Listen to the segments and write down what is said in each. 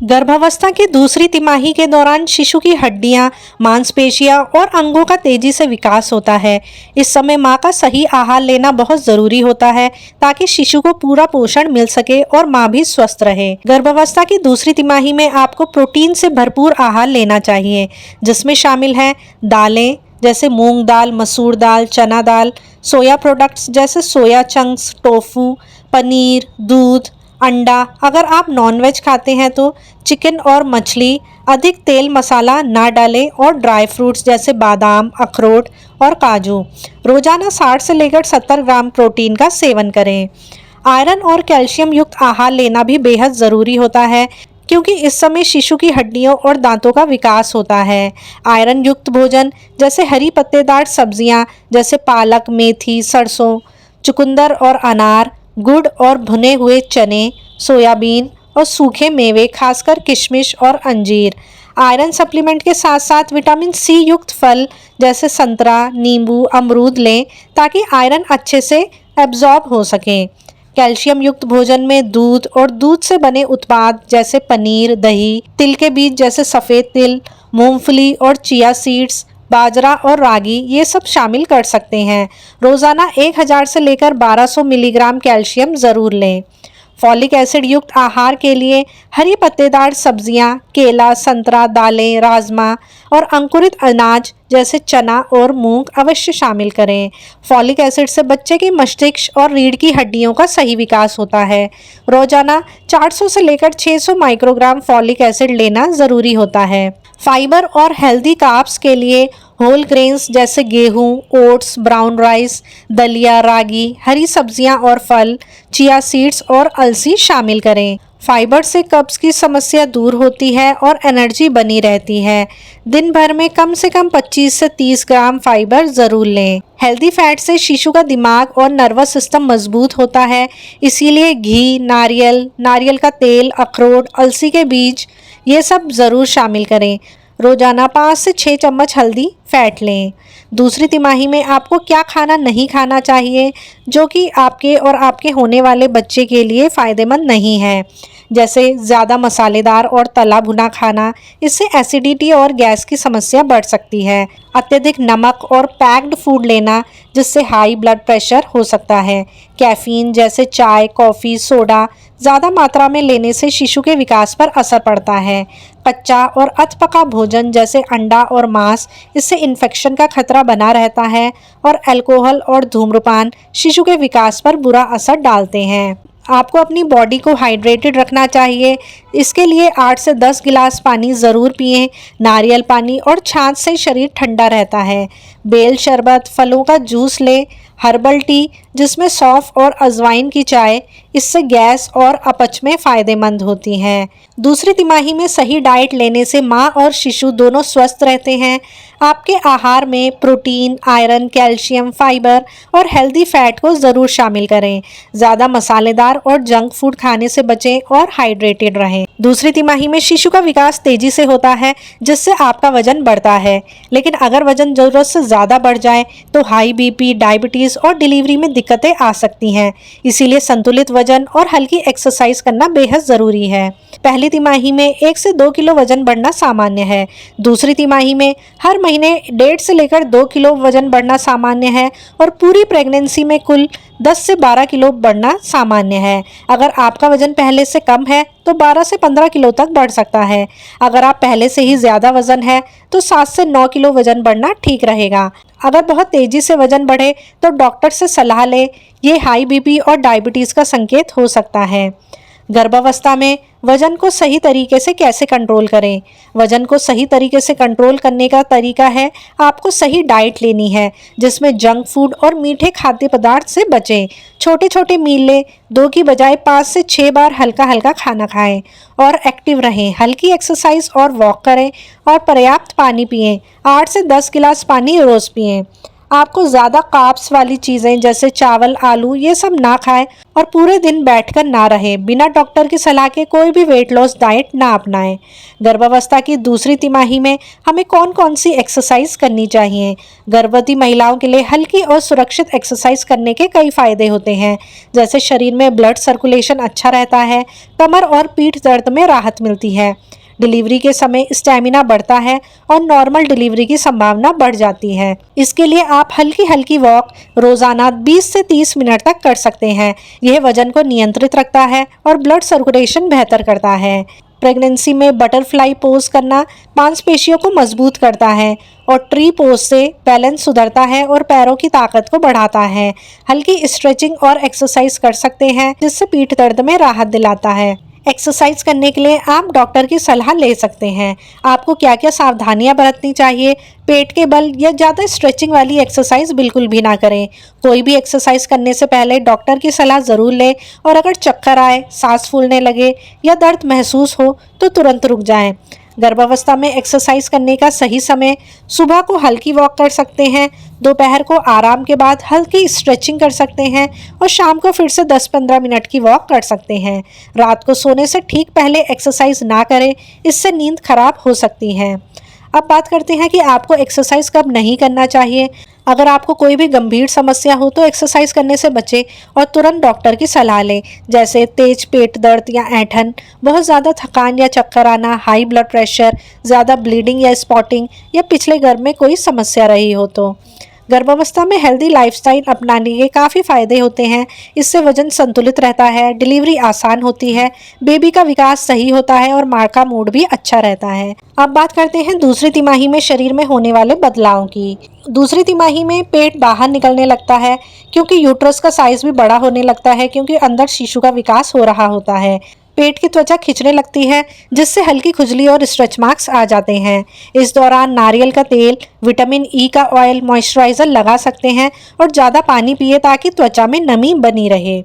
गर्भावस्था की दूसरी तिमाही के दौरान शिशु की हड्डियां, मांसपेशियां और अंगों का तेजी से विकास होता है। इस समय मां का सही आहार लेना बहुत जरूरी होता है ताकि शिशु को पूरा पोषण मिल सके और मां भी स्वस्थ रहे। गर्भावस्था की दूसरी तिमाही में आपको प्रोटीन से भरपूर आहार लेना चाहिए, जिसमें शामिल है दालें जैसे मूंग दाल, मसूर दाल, चना दाल, सोया प्रोडक्ट्स जैसे सोया चंक्स, टोफू, पनीर, दूध, अंडा। अगर आप नॉनवेज खाते हैं तो चिकन और मछली। अधिक तेल मसाला ना डालें और ड्राई फ्रूट्स जैसे बादाम, अखरोट और काजू। रोजाना 60 से लेकर 70 ग्राम प्रोटीन का सेवन करें। आयरन और कैल्शियम युक्त आहार लेना भी बेहद ज़रूरी होता है, क्योंकि इस समय शिशु की हड्डियों और दांतों का विकास होता है। आयरन युक्त भोजन जैसे हरी पत्तेदार सब्जियां जैसे पालक, मेथी, सरसों, चुकंदर और अनार, गुड़ और भुने हुए चने, सोयाबीन और सूखे मेवे, खासकर किशमिश और अंजीर। आयरन सप्लीमेंट के साथ साथ विटामिन सी युक्त फल जैसे संतरा, नींबू, अमरूद लें ताकि आयरन अच्छे से एब्जॉर्ब हो सके। कैल्शियम युक्त भोजन में दूध और दूध से बने उत्पाद जैसे पनीर, दही, तिल के बीज जैसे सफ़ेद तिल, मूंगफली और चिया सीड्स, बाजरा और रागी ये सब शामिल कर सकते हैं। रोज़ाना 1000 से लेकर 1200 मिलीग्राम कैल्शियम ज़रूर लें। फॉलिक एसिड युक्त आहार के लिए हरी पत्तेदार सब्जियां, केला, संतरा, दालें, राजमा और अंकुरित अनाज जैसे चना और मूंग अवश्य शामिल करें। फॉलिक एसिड से बच्चे की मस्तिष्क और रीढ़ की हड्डियों का सही विकास होता है। रोजाना 400 से लेकर 600 माइक्रोग्राम फॉलिक एसिड लेना ज़रूरी होता है। फाइबर और हेल्दी कार्ब्स के लिए होल ग्रेन्स जैसे गेहूं, ओट्स, ब्राउन राइस, दलिया, रागी, हरी सब्जियां और फल, चिया सीड्स और अलसी शामिल करें। फाइबर से कब्ज की समस्या दूर होती है और एनर्जी बनी रहती है। दिन भर में कम से कम 25 से 30 ग्राम फाइबर ज़रूर लें। हेल्दी फैट से शिशु का दिमाग और नर्वस सिस्टम मजबूत होता है, इसीलिए घी, नारियल का तेल, अखरोट, अलसी के बीज ये सब ज़रूर शामिल करें। रोजाना 5 से 6 चम्मच हल्दी फैट लें। दूसरी तिमाही में आपको क्या खाना नहीं खाना चाहिए जो कि आपके और आपके होने वाले बच्चे के लिए फ़ायदेमंद नहीं है, जैसे ज़्यादा मसालेदार और तला भुना खाना, इससे एसिडिटी और गैस की समस्या बढ़ सकती है। अत्यधिक नमक और पैक्ड फूड लेना जिससे हाई ब्लड प्रेशर हो सकता है। कैफीन जैसे चाय, कॉफ़ी, सोडा ज़्यादा मात्रा में लेने से शिशु के विकास पर असर पड़ता है। कच्चा और अधपका भोजन जैसे अंडा और मांस, इससे इन्फेक्शन का खतरा बना रहता है। और अल्कोहल और धूम्रपान शिशु के विकास पर बुरा असर डालते हैं। आपको अपनी बॉडी को हाइड्रेटेड रखना चाहिए। इसके लिए 8 से 10 गिलास पानी ज़रूर पिएं। नारियल पानी और छाछ से शरीर ठंडा रहता है। बेल शरबत, फलों का जूस लें। हर्बल टी जिसमें सौंफ और अजवाइन की चाय, इससे गैस और अपच में फ़ायदेमंद होती हैं। दूसरी तिमाही में सही डाइट लेने से माँ और शिशु दोनों स्वस्थ रहते हैं। आपके आहार में प्रोटीन, आयरन, कैल्शियम, फाइबर और हेल्दी फैट को ज़रूर शामिल करें। ज़्यादा मसालेदार और जंक फूड खाने से बचें और हाइड्रेटेड रहें। दूसरी तिमाही में शिशु का विकास तेज़ी से होता है, जिससे आपका वजन बढ़ता है। लेकिन अगर वजन ज़रूरत से ज़्यादा बढ़ जाए तो हाई बीपी, डायबिटीज़ और डिलीवरी में दिक्कतें आ सकती हैं। इसीलिए संतुलित वजन और हल्की एक्सरसाइज करना बेहद ज़रूरी है। पहली तिमाही में 1 से 2 किलो वजन बढ़ना सामान्य है। दूसरी तिमाही में हर महीने 1.5 से लेकर 2 किलो वजन बढ़ना सामान्य है और पूरी प्रेगनेंसी में कुल 10 से 12 किलो बढ़ना सामान्य है। अगर आपका वजन पहले से कम है तो 12 से 15 किलो तक बढ़ सकता है। अगर आप पहले से ही ज़्यादा वजन है तो 7 से 9 किलो वजन बढ़ना ठीक रहेगा। अगर बहुत तेज़ी से वजन बढ़े तो डॉक्टर से सलाह लें। ये हाई बीपी और डायबिटीज़ का संकेत हो सकता है। गर्भावस्था में वजन को सही तरीके से कैसे कंट्रोल करें? वजन को सही तरीके से कंट्रोल करने का तरीका है, आपको सही डाइट लेनी है जिसमें जंक फूड और मीठे खाद्य पदार्थ से बचें। छोटे छोटे मील लें, 2 की बजाय 5 से 6 बार हल्का हल्का खाना खाएं और एक्टिव रहें। हल्की एक्सरसाइज और वॉक करें और पर्याप्त पानी पिएं। 8 से 10 गिलास पानी रोज़ पिएं। आपको ज़्यादा कार्ब्स वाली चीज़ें जैसे चावल, आलू ये सब ना खाएं और पूरे दिन बैठकर ना रहें। बिना डॉक्टर की सलाह के कोई भी वेट लॉस डाइट ना अपनाएं। गर्भावस्था की दूसरी तिमाही में हमें कौन कौन सी एक्सरसाइज करनी चाहिए? गर्भवती महिलाओं के लिए हल्की और सुरक्षित एक्सरसाइज करने के कई फायदे होते हैं, जैसे शरीर में ब्लड सर्कुलेशन अच्छा रहता है, कमर और पीठ दर्द में राहत मिलती है, डिलीवरी के समय स्टैमिना बढ़ता है और नॉर्मल डिलीवरी की संभावना बढ़ जाती है। इसके लिए आप हल्की हल्की वॉक रोजाना 20 से 30 मिनट तक कर सकते हैं। यह वजन को नियंत्रित रखता है और ब्लड सर्कुलेशन बेहतर करता है। प्रेगनेंसी में बटरफ्लाई पोज करना मांसपेशियों को मजबूत करता है और ट्री पोज से बैलेंस सुधरता है और पैरों की ताकत को बढ़ाता है। हल्की स्ट्रेचिंग और एक्सरसाइज कर सकते हैं जिससे पीठ दर्द में राहत दिलाता है। एक्सरसाइज करने के लिए आप डॉक्टर की सलाह ले सकते हैं। आपको क्या क्या सावधानियां बरतनी चाहिए? पेट के बल या ज़्यादा स्ट्रेचिंग वाली एक्सरसाइज बिल्कुल भी ना करें। कोई भी एक्सरसाइज करने से पहले डॉक्टर की सलाह ज़रूर लें और अगर चक्कर आए, सांस फूलने लगे या दर्द महसूस हो तो तुरंत रुक जाएं। गर्भावस्था में एक्सरसाइज करने का सही समय: सुबह को हल्की वॉक कर सकते हैं, दोपहर को आराम के बाद हल्की स्ट्रेचिंग कर सकते हैं और शाम को फिर से 10-15 मिनट की वॉक कर सकते हैं। रात को सोने से ठीक पहले एक्सरसाइज ना करें, इससे नींद खराब हो सकती है। अब बात करते हैं कि आपको एक्सरसाइज कब नहीं करना चाहिए। अगर आपको कोई भी गंभीर समस्या हो तो एक्सरसाइज करने से बचें और तुरंत डॉक्टर की सलाह लें, जैसे तेज पेट दर्द या ऐंठन, बहुत ज़्यादा थकान या चक्कर आना, हाई ब्लड प्रेशर, ज़्यादा ब्लीडिंग या स्पॉटिंग या पिछले गर्भ में कोई समस्या रही हो तो। गर्भावस्था में हेल्दी लाइफस्टाइल अपनाने के काफ़ी फायदे होते हैं। इससे वजन संतुलित रहता है, डिलीवरी आसान होती है, बेबी का विकास सही होता है और माँ का मूड भी अच्छा रहता है। अब बात करते हैं दूसरी तिमाही में शरीर में होने वाले बदलावों की। दूसरी तिमाही में पेट बाहर निकलने लगता है क्योंकि यूट्रस का साइज भी बड़ा होने लगता है, क्योंकि अंदर शिशु का विकास हो रहा होता है। पेट की त्वचा खिंचने लगती है जिससे हल्की खुजली और स्ट्रेच मार्क्स आ जाते हैं। इस दौरान नारियल का तेल, विटामिन ई का ऑयल, मॉइस्चराइजर लगा सकते हैं और ज़्यादा पानी पिए ताकि त्वचा में नमी बनी रहे।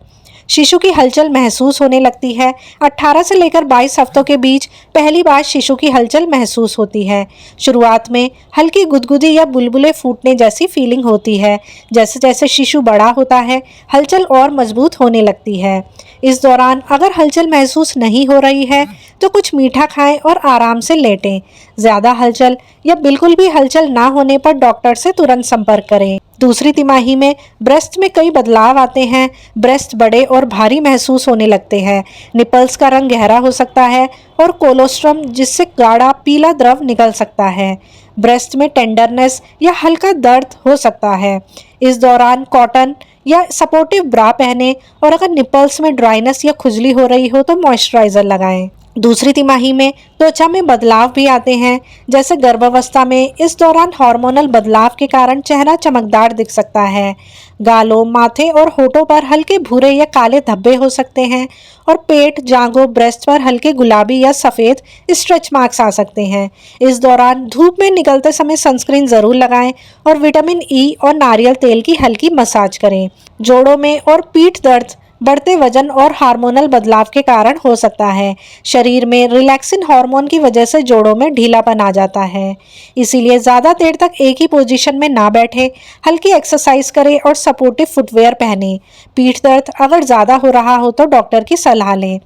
शिशु की हलचल महसूस होने लगती है। 18 से लेकर 22 हफ्तों के बीच पहली बार शिशु की हलचल महसूस होती है। शुरुआत में हल्की गुदगुदी या बुलबुले फूटने जैसी फीलिंग होती है। जैसे जैसे शिशु बड़ा होता है, हलचल और मजबूत होने लगती है। इस दौरान अगर हलचल महसूस नहीं हो रही है तो कुछ मीठा खाएं और आराम से लेटें। ज़्यादा हलचल या बिल्कुल भी हलचल ना होने पर डॉक्टर से तुरंत संपर्क करें। दूसरी तिमाही में ब्रेस्ट में कई बदलाव आते हैं। ब्रेस्ट बड़े और भारी महसूस होने लगते हैं। निपल्स का रंग गहरा हो सकता है और कोलोस्ट्रम, जिससे गाढ़ा पीला द्रव निकल सकता है। ब्रेस्ट में टेंडरनेस या हल्का दर्द हो सकता है। इस दौरान कॉटन या सपोर्टिव ब्रा पहने और अगर निपल्स में ड्राइनेस या खुजली हो रही हो तो मॉइस्चराइजर लगाएं। दूसरी तिमाही में त्वचा में बदलाव भी आते हैं, जैसे गर्भावस्था में। इस दौरान हार्मोनल बदलाव के कारण चेहरा चमकदार दिख सकता है। गालों, माथे और होठों पर हल्के भूरे या काले धब्बे हो सकते हैं और पेट, जांघों, ब्रेस्ट पर हल्के गुलाबी या सफ़ेद स्ट्रेच मार्क्स आ सकते हैं। इस दौरान धूप में निकलते समय सनस्क्रीन ज़रूर लगाएं और विटामिन ई और नारियल तेल की हल्की मसाज करें। जोड़ों में और पीठ दर्द बढ़ते वजन और हार्मोनल बदलाव के कारण हो सकता है। शरीर में रिलैक्सिन हार्मोन की वजह से जोड़ों में ढीलापन आ जाता है, इसीलिए ज़्यादा देर तक एक ही पोजीशन में ना बैठे। हल्की एक्सरसाइज करें और सपोर्टिव फुटवेयर पहनें। पीठ दर्द अगर ज़्यादा हो रहा हो तो डॉक्टर की सलाह लें।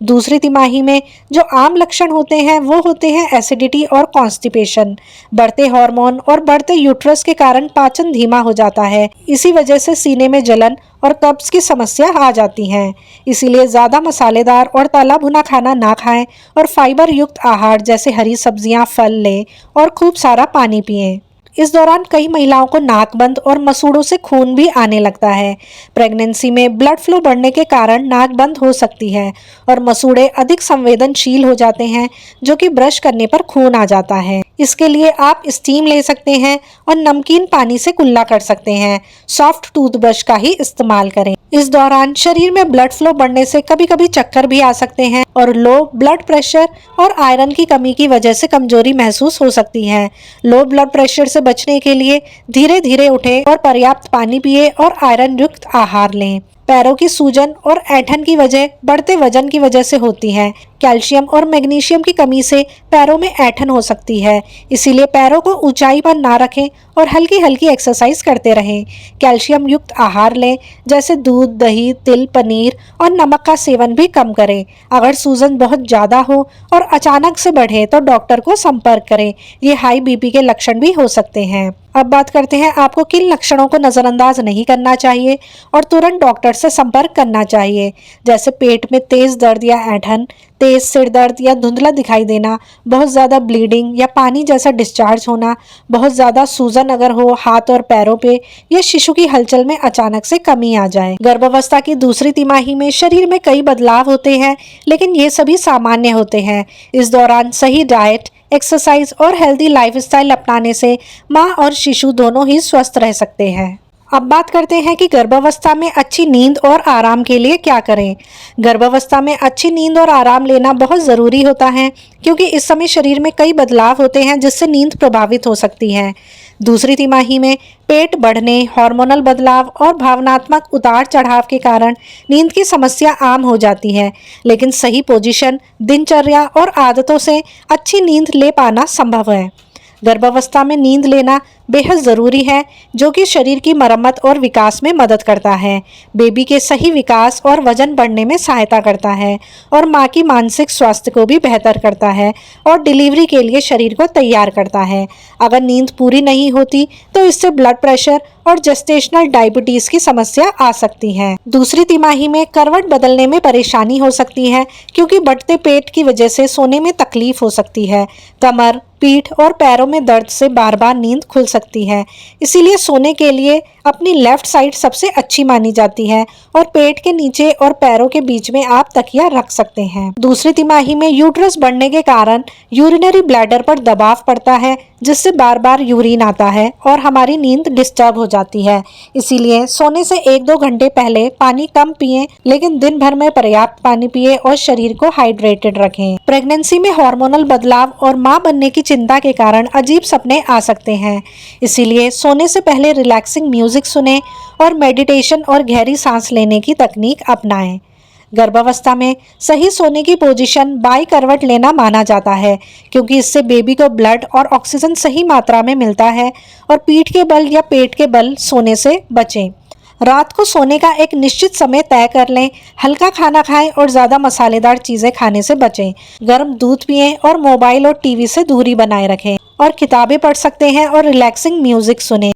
दूसरी तिमाही में जो आम लक्षण होते हैं वो होते हैं एसिडिटी और कॉन्स्टिपेशन। बढ़ते हार्मोन और बढ़ते यूट्रस के कारण पाचन धीमा हो जाता है। इसी वजह से सीने में जलन और कब्ज की समस्या आ जाती हैं। इसीलिए ज़्यादा मसालेदार और तला भुना खाना ना खाएं और फाइबर युक्त आहार जैसे हरी सब्जियां, फल लें और खूब सारा पानी पिएं। इस दौरान कई महिलाओं को नाकबंद और मसूड़ों से खून भी आने लगता है। प्रेगनेंसी में ब्लड फ्लो बढ़ने के कारण नाक बंद हो सकती है और मसूड़े अधिक संवेदनशील हो जाते हैं, जो कि ब्रश करने पर खून आ जाता है। इसके लिए आप स्टीम ले सकते हैं और नमकीन पानी से कुल्ला कर सकते हैं। सॉफ्ट टूथब्रश का ही इस्तेमाल करें। इस दौरान शरीर में ब्लड फ्लो बढ़ने से कभी कभी चक्कर भी आ सकते हैं और लो ब्लड प्रेशर और आयरन की कमी की वजह से कमजोरी महसूस हो सकती है। लो ब्लड प्रेशर से बचने के लिए धीरे धीरे उठें और पर्याप्त पानी पिए और आयरन युक्त आहार लें। पैरों की सूजन और ऐंठन की वजह बढ़ते वजन की वजह से होती है, कैल्शियम और मैग्नीशियम की कमी से पैरों में ऐंठन हो सकती है, इसीलिए पैरों को ऊंचाई पर ना रखें और हल्की हल्की एक्सरसाइज करते रहें। कैल्शियम युक्त आहार लें, जैसे दूध, दही, तिल, पनीर और नमक का सेवन भी कम करें। अगर सूजन बहुत ज़्यादा हो और अचानक से बढ़े तो डॉक्टर को संपर्क करें। ये हाई बीपी के लक्षण भी हो सकते हैं। अब बात करते हैं आपको किन लक्षणों को नज़रअंदाज नहीं करना चाहिए और तुरंत डॉक्टर से संपर्क करना चाहिए, जैसे पेट में तेज दर्द या ऐंठन, तेज सिर दर्द या धुंधला दिखाई देना, बहुत ज़्यादा ब्लीडिंग या पानी जैसा डिस्चार्ज होना, बहुत ज़्यादा सूजन अगर हो हाथ और पैरों पे, या शिशु की हलचल में अचानक से कमी आ जाए। गर्भावस्था की दूसरी तिमाही में शरीर में कई बदलाव होते हैं, लेकिन ये सभी सामान्य होते हैं। इस दौरान सही डाइट, एक्सरसाइज और हेल्दी लाइफस्टाइल अपनाने से माँ और शिशु दोनों ही स्वस्थ रह सकते हैं। अब बात करते हैं कि गर्भावस्था में अच्छी नींद और आराम के लिए क्या करें। गर्भावस्था में अच्छी नींद और आराम लेना बहुत ज़रूरी होता है, क्योंकि इस समय शरीर में कई बदलाव होते हैं जिससे नींद प्रभावित हो सकती है। दूसरी तिमाही में पेट बढ़ने, हार्मोनल बदलाव और भावनात्मक उतार चढ़ाव के कारण नींद की समस्या आम हो जाती है, लेकिन सही पोजीशन, दिनचर्या और आदतों से अच्छी नींद ले पाना संभव है। गर्भावस्था में नींद लेना बेहद ज़रूरी है, जो कि शरीर की मरम्मत और विकास में मदद करता है, बेबी के सही विकास और वजन बढ़ने में सहायता करता है और माँ की मानसिक स्वास्थ्य को भी बेहतर करता है और डिलीवरी के लिए शरीर को तैयार करता है। अगर नींद पूरी नहीं होती तो इससे ब्लड प्रेशर और जेस्टेशनल डायबिटीज़ की समस्या आ सकती है। दूसरी तिमाही में करवट बदलने में परेशानी हो सकती है, क्योंकि बढ़ते पेट की वजह से सोने में तकलीफ हो सकती है। कमर, पीठ और पैरों में दर्द से बार बार नींद खुल सकती है, इसीलिए सोने के लिए अपनी लेफ्ट साइड सबसे अच्छी मानी जाती है और पेट के नीचे और पैरों के बीच में आप तकिया रख सकते हैं। दूसरी तिमाही में यूट्रस बढ़ने के कारण यूरिनरी ब्लैडर पर दबाव पड़ता है, जिससे बार बार यूरिन आता है और हमारी नींद डिस्टर्ब हो जाती है। इसीलिए सोने से 1-2 घंटे पहले पानी कम पिएं, लेकिन दिन भर में पर्याप्त पानी पिएं और शरीर को हाइड्रेटेड रखें। प्रेगनेंसी में हार्मोनल बदलाव और मां बनने की चिंता के कारण अजीब सपने आ सकते हैं, इसीलिए सोने से पहले रिलैक्सिंग म्यूजिक सुनें और मेडिटेशन और गहरी सांस लेने की तकनीक अपनाएं। गर्भावस्था में सही सोने की पोजीशन बाई करवट लेना माना जाता है, क्योंकि इससे बेबी को ब्लड और ऑक्सीजन सही मात्रा में मिलता है, और पीठ के बल या पेट के बल सोने से बचें। रात को सोने का एक निश्चित समय तय कर लें, हल्का खाना खाएं और ज़्यादा मसालेदार चीज़ें खाने से बचें। गर्म दूध पिएं और मोबाइल और टीवी से दूरी बनाए रखें और किताबें पढ़ सकते हैं और रिलैक्सिंग म्यूजिक सुनें।